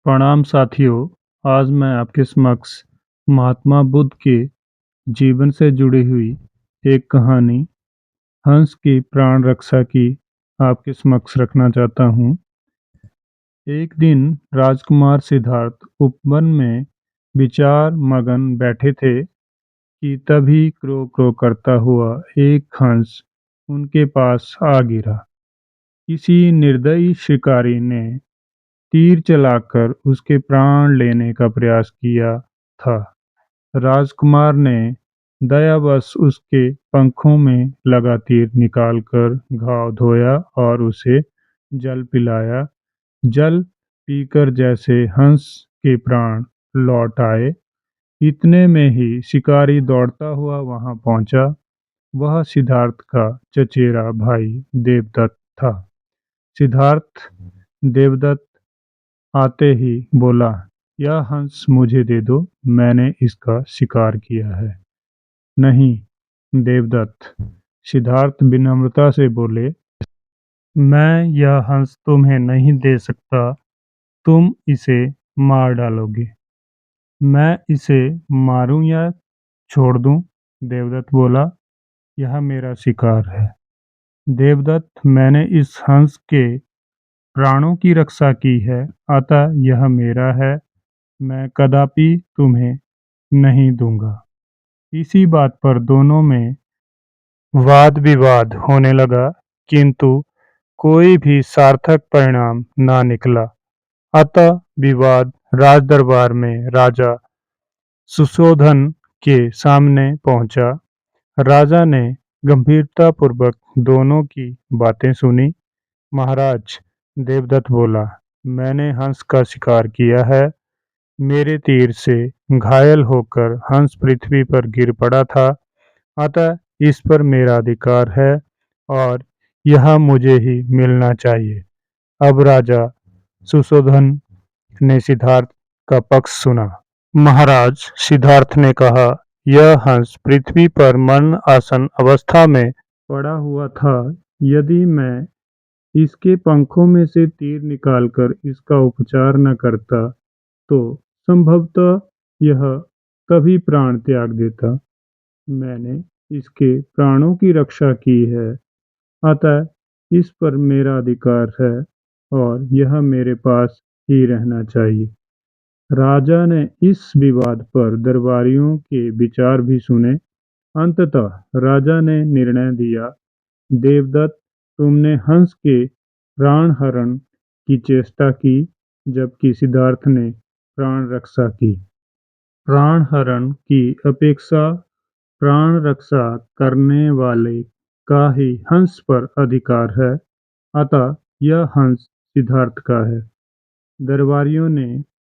प्रणाम साथियों। आज मैं आपके समक्ष महात्मा बुद्ध के जीवन से जुड़ी हुई एक कहानी हंस की प्राण रक्षा की आपके समक्ष रखना चाहता हूँ। एक दिन राजकुमार सिद्धार्थ उपवन में विचार मगन बैठे थे कि तभी क्रो क्रो करता हुआ एक हंस उनके पास आ गिरा। किसी निर्दयी शिकारी ने तीर चलाकर उसके प्राण लेने का प्रयास किया था। राजकुमार ने दयावश उसके पंखों में लगा तीर निकालकर घाव धोया और उसे जल पिलाया। जल पीकर जैसे हंस के प्राण लौट आए, इतने में ही शिकारी दौड़ता हुआ वहां पहुंचा। वह सिद्धार्थ का चचेरा भाई देवदत्त था। सिद्धार्थ देवदत्त आते ही बोला, यह हंस मुझे दे दो, मैंने इसका शिकार किया है। नहीं देवदत्त, सिद्धार्थ विनम्रता से बोले, मैं यह हंस तुम्हें नहीं दे सकता, तुम इसे मार डालोगे। मैं इसे मारूं या छोड़ दूं? देवदत्त बोला, यह मेरा शिकार है। देवदत्त, मैंने इस हंस के प्राणों की रक्षा की है, अतः यह मेरा है, मैं कदापि तुम्हें नहीं दूंगा। इसी बात पर दोनों में वाद विवाद होने लगा, किंतु कोई भी सार्थक परिणाम ना निकला। अतः विवाद राजदरबार में राजा सुशोधन के सामने पहुंचा। राजा ने गंभीरतापूर्वक दोनों की बातें सुनी। महाराज, देवदत्त बोला, मैंने हंस का शिकार किया है। मेरे तीर से घायल होकर हंस पृथ्वी पर गिर पड़ा था, अतः इस पर मेरा अधिकार है और यह मुझे ही मिलना चाहिए। अब राजा सुशोधन ने सिद्धार्थ का पक्ष सुना। महाराज, सिद्धार्थ ने कहा, यह हंस पृथ्वी पर मरण आसन अवस्था में पड़ा हुआ था। यदि मैं इसके पंखों में से तीर निकालकर इसका उपचार न करता तो संभवतः यह तभी प्राण त्याग देता। मैंने इसके प्राणों की रक्षा की है, अतः इस पर मेरा अधिकार है और यह मेरे पास ही रहना चाहिए। राजा ने इस विवाद पर दरबारियों के विचार भी सुने। अंततः राजा ने निर्णय दिया, देवदत्त, तुमने हंस के प्राण हरण की चेष्टा की, जबकि सिद्धार्थ ने प्राण रक्षा की। प्राण हरण की अपेक्षा प्राण रक्षा करने वाले का ही हंस पर अधिकार है, अतः यह हंस सिद्धार्थ का है। दरबारियों ने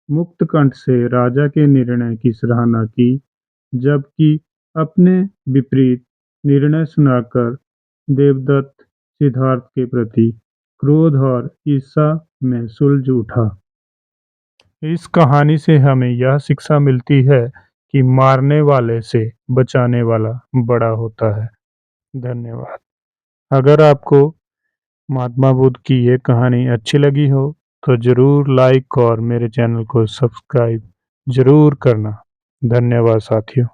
मुक्त कंठ से राजा के निर्णय की सराहना की, जबकि अपने विपरीत निर्णय सुनाकर देवदत्त सिद्धार्थ के प्रति क्रोध और ईर्ष्या में सुलझ उठा। इस कहानी से हमें यह शिक्षा मिलती है कि मारने वाले से बचाने वाला बड़ा होता है। धन्यवाद। अगर आपको महात्मा बुद्ध की ये कहानी अच्छी लगी हो तो ज़रूर लाइक और मेरे चैनल को सब्सक्राइब ज़रूर करना। धन्यवाद साथियों।